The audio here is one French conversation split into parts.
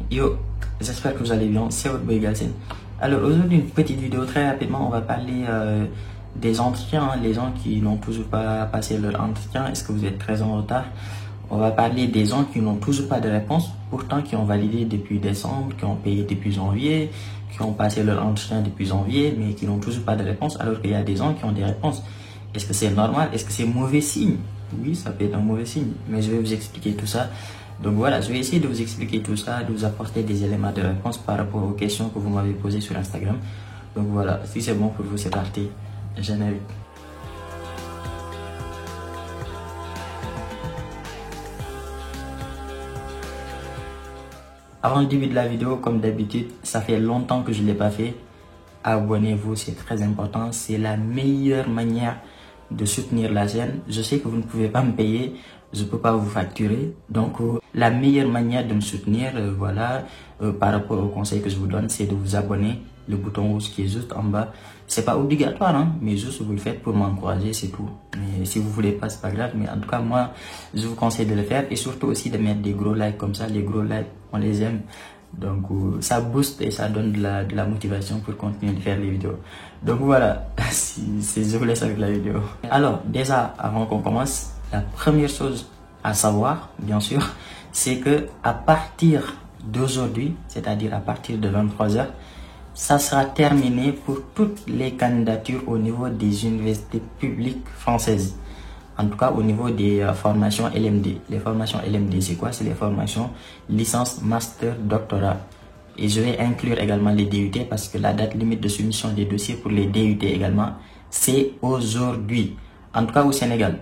Yo, j'espère que vous allez bien, c'est votre boy Galsen. Alors aujourd'hui une petite vidéo très rapidement, on va parler des entretiens, les gens qui n'ont toujours pas passé leur entretien, est-ce que vous êtes très en retard? On va parler des gens qui n'ont toujours pas de réponse, pourtant qui ont validé depuis décembre, qui ont payé depuis janvier, qui ont passé leur entretien depuis janvier, mais qui n'ont toujours pas de réponse, alors qu'il y a des gens qui ont des réponses. Est-ce que c'est normal? Est-ce que c'est mauvais signe? Oui, ça peut être un mauvais signe, mais je vais vous expliquer tout ça. Donc voilà, je vais essayer de vous expliquer tout ça, de vous apporter des éléments de réponse par rapport aux questions que vous m'avez posées sur Instagram. Donc voilà, si c'est bon pour vous, c'est parti. Générique. Avant le début de la vidéo, comme d'habitude, ça fait longtemps que je ne l'ai pas fait. Abonnez-vous, c'est très important. C'est la meilleure manière de soutenir la chaîne. Je sais que vous ne pouvez pas me payer, je ne peux pas vous facturer. Donc, la meilleure manière de me soutenir, par rapport au conseil que je vous donne, c'est de vous abonner. Le bouton rouge qui est juste en bas. C'est pas obligatoire, hein, mais juste vous le faites pour m'encourager, c'est tout. Mais si vous voulez pas, c'est pas grave. Mais en tout cas, moi, je vous conseille de le faire et surtout aussi de mettre des gros likes comme ça. Les gros likes, on les aime. Donc ça booste et ça donne de la motivation pour continuer de faire les vidéos. Donc voilà, je vous laisse avec la vidéo. Alors déjà, avant qu'on commence, la première chose à savoir, bien sûr, c'est que à partir d'aujourd'hui, c'est-à-dire à partir de 23h, ça sera terminé pour toutes les candidatures au niveau des universités publiques françaises. En tout cas, au niveau des formations LMD. Les formations LMD, c'est quoi? C'est les formations licence, master, doctorat. Et je vais inclure également les DUT parce que la date limite de soumission des dossiers pour les DUT également, c'est aujourd'hui. En tout cas, au Sénégal.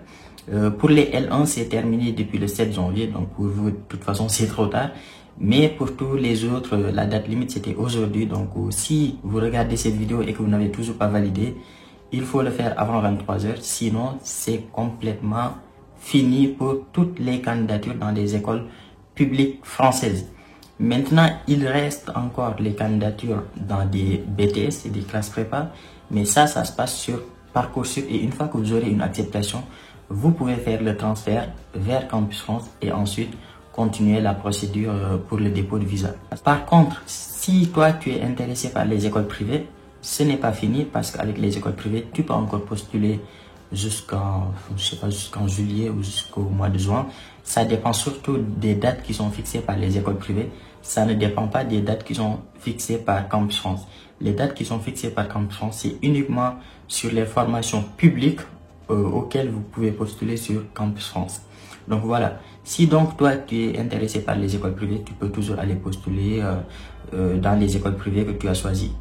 Pour les L1, c'est terminé depuis le 7 janvier. Donc, pour vous, de toute façon, c'est trop tard. Mais pour tous les autres, la date limite, c'était aujourd'hui. Donc, si vous regardez cette vidéo et que vous n'avez toujours pas validé, il faut le faire avant 23h, sinon c'est complètement fini pour toutes les candidatures dans les écoles publiques françaises. Maintenant, il reste encore les candidatures dans des BTS et des classes prépa, mais ça se passe sur Parcoursup et une fois que vous aurez une acceptation, vous pouvez faire le transfert vers Campus France et ensuite continuer la procédure pour le dépôt de visa. Par contre, si toi tu es intéressé par les écoles privées, ce n'est pas fini parce qu'avec les écoles privées, tu peux encore postuler jusqu'en juillet ou jusqu'au mois de juin. Ça dépend surtout des dates qui sont fixées par les écoles privées. Ça ne dépend pas des dates qui sont fixées par Campus France. Les dates qui sont fixées par Campus France, c'est uniquement sur les formations publiques auxquelles vous pouvez postuler sur Campus France. Donc voilà, si donc toi tu es intéressé par les écoles privées, tu peux toujours aller postuler dans les écoles privées que tu as choisies.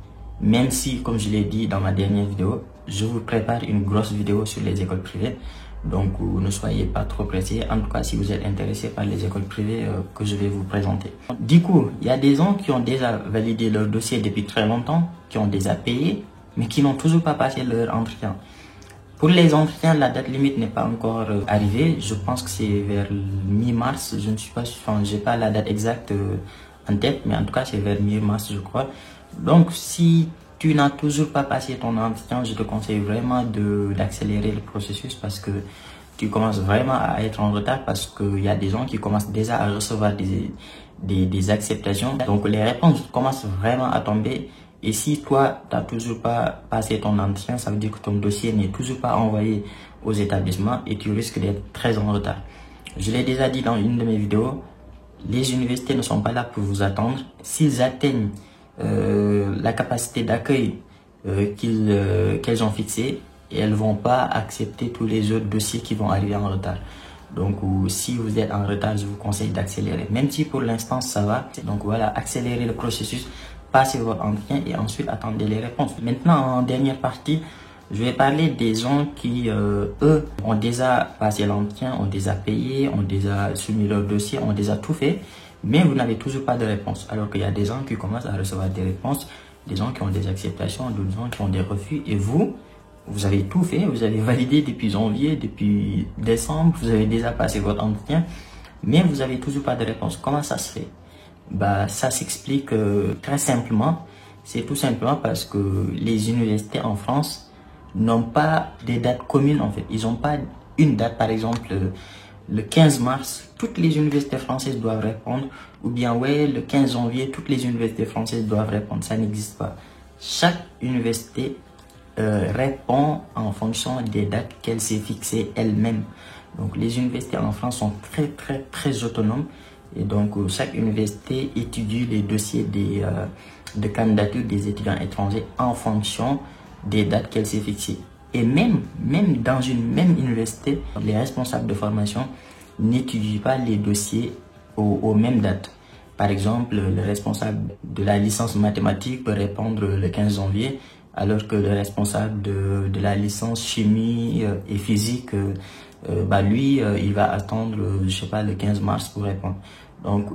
Même si, comme je l'ai dit dans ma dernière vidéo, je vous prépare une grosse vidéo sur les écoles privées. Donc ne soyez pas trop pressés, en tout cas si vous êtes intéressé par les écoles privées que je vais vous présenter. Du coup, il y a des gens qui ont déjà validé leur dossier depuis très longtemps, qui ont déjà payé, mais qui n'ont toujours pas passé leur entretien. Pour les entretiens, la date limite n'est pas encore arrivée. Je pense que c'est vers mi-mars. Je ne suis pas, j'ai pas la date exacte en tête, mais en tout cas c'est vers mi-mars, je crois. Donc, si tu n'as toujours pas passé ton entretien, je te conseille vraiment d'accélérer le processus parce que tu commences vraiment à être en retard parce qu'il y a des gens qui commencent déjà à recevoir des acceptations. Donc, les réponses commencent vraiment à tomber. Et si toi, tu n'as toujours pas passé ton entretien, ça veut dire que ton dossier n'est toujours pas envoyé aux établissements et tu risques d'être très en retard. Je l'ai déjà dit dans une de mes vidéos, les universités ne sont pas là pour vous attendre. S'ils atteignent la capacité d'accueil qu'elles ont fixée, et elles vont pas accepter tous les autres dossiers qui vont arriver en retard. Donc si vous êtes en retard, je vous conseille d'accélérer, même si pour l'instant ça va. Donc voilà, accélérez le processus, passez votre entretien et ensuite attendez les réponses. Maintenant, en dernière partie, je vais parler des gens qui, eux, ont déjà passé l'entretien, ont déjà payé, ont déjà soumis leur dossier, ont déjà tout fait, mais vous n'avez toujours pas de réponse. Alors qu'il y a des gens qui commencent à recevoir des réponses, des gens qui ont des acceptations, d'autres gens qui ont des refus. Et vous avez tout fait, vous avez validé depuis janvier, depuis décembre, vous avez déjà passé votre entretien, mais vous n'avez toujours pas de réponse. Comment ça se fait? Bah, ça s'explique très simplement. C'est tout simplement parce que les universités en France n'ont pas des dates communes en fait. Ils n'ont pas une date, par exemple, le 15 mars, toutes les universités françaises doivent répondre, ou bien ouais, le 15 janvier, toutes les universités françaises doivent répondre. Ça n'existe pas. Chaque université répond en fonction des dates qu'elle s'est fixées elle-même. Donc les universités en France sont très autonomes, et donc chaque université étudie les dossiers de candidature des étudiants étrangers en fonction des dates qu'elle s'est fixées. Et même dans une même université, les responsables de formation n'étudient pas les dossiers aux mêmes dates. Par exemple, le responsable de la licence mathématiques peut répondre le 15 janvier, alors que le responsable de la licence chimie et physique, lui, il va attendre, je sais pas, le 15 mars pour répondre. Donc,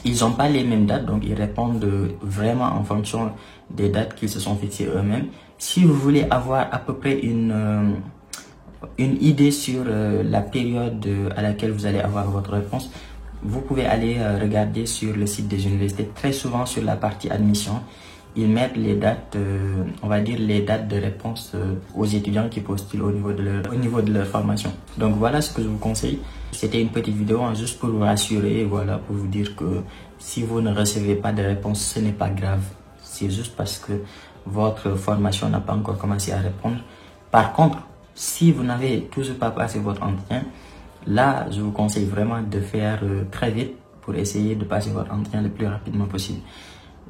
ils n'ont pas les mêmes dates, donc ils répondent vraiment en fonction des dates qu'ils se sont fixées eux-mêmes. Si vous voulez avoir à peu près une idée sur la période à laquelle vous allez avoir votre réponse, vous pouvez aller regarder sur le site des universités. Très souvent sur la partie admission, ils mettent les dates, on va dire les dates de réponse aux étudiants qui postulent au niveau de leur formation. Donc voilà ce que je vous conseille. C'était une petite vidéo juste pour vous rassurer, voilà, pour vous dire que si vous ne recevez pas de réponse, ce n'est pas grave. C'est juste parce que votre formation n'a pas encore commencé à répondre. Par contre, si vous n'avez toujours pas passé votre entretien, là, je vous conseille vraiment de faire très vite pour essayer de passer votre entretien le plus rapidement possible.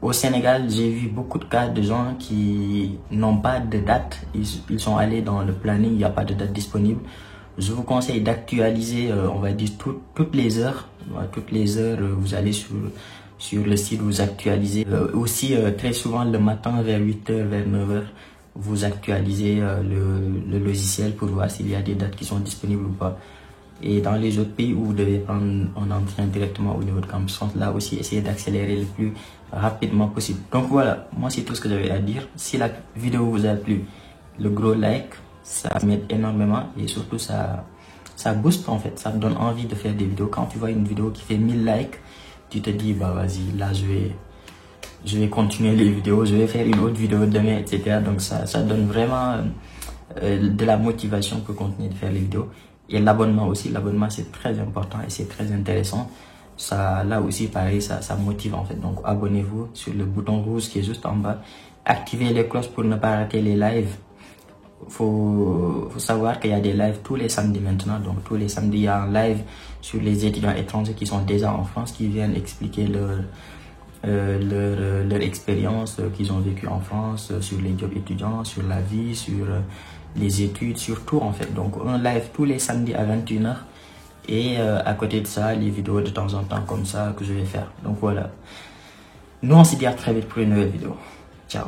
Au Sénégal, j'ai vu beaucoup de cas de gens qui n'ont pas de date. Ils sont allés dans le planning, il n'y a pas de date disponible. Je vous conseille d'actualiser, on va dire, toutes les heures. Toutes les heures, vous allez sur le site, vous actualisez. Aussi, très souvent, le matin, vers 8h, vers 9h, vous actualisez le logiciel pour voir s'il y a des dates qui sont disponibles ou pas. Et dans les autres pays où vous devez prendre un entretien directement au niveau de campus, là aussi, essayez d'accélérer le plus rapidement possible. Donc voilà, moi c'est tout ce que j'avais à dire. Si la vidéo vous a plu, le gros like, ça m'aide énormément et surtout ça booste en fait, ça me donne envie de faire des vidéos. Quand tu vois une vidéo qui fait 1000 likes, tu te dis bah vas-y, là je vais continuer les vidéos, je vais faire une autre vidéo demain, etc. Donc ça donne vraiment de la motivation pour continuer de faire les vidéos. Et l'abonnement aussi, l'abonnement c'est très important et c'est très intéressant. Ça, là aussi pareil, ça motive en fait. Donc abonnez-vous sur le bouton rouge qui est juste en bas. Activez les cloches pour ne pas rater les lives. Faut savoir qu'il y a des lives tous les samedis maintenant. Donc tous les samedis, il y a un live sur les étudiants étrangers qui sont déjà en France, qui viennent expliquer leur expérience qu'ils ont vécu en France, sur les jobs étudiants, sur la vie, sur les études, sur tout en fait. Donc un live tous les samedis à 21h. Et à côté de ça, les vidéos de temps en temps comme ça que je vais faire. Donc voilà. Nous on se dit à très vite pour une nouvelle vidéo. Ciao.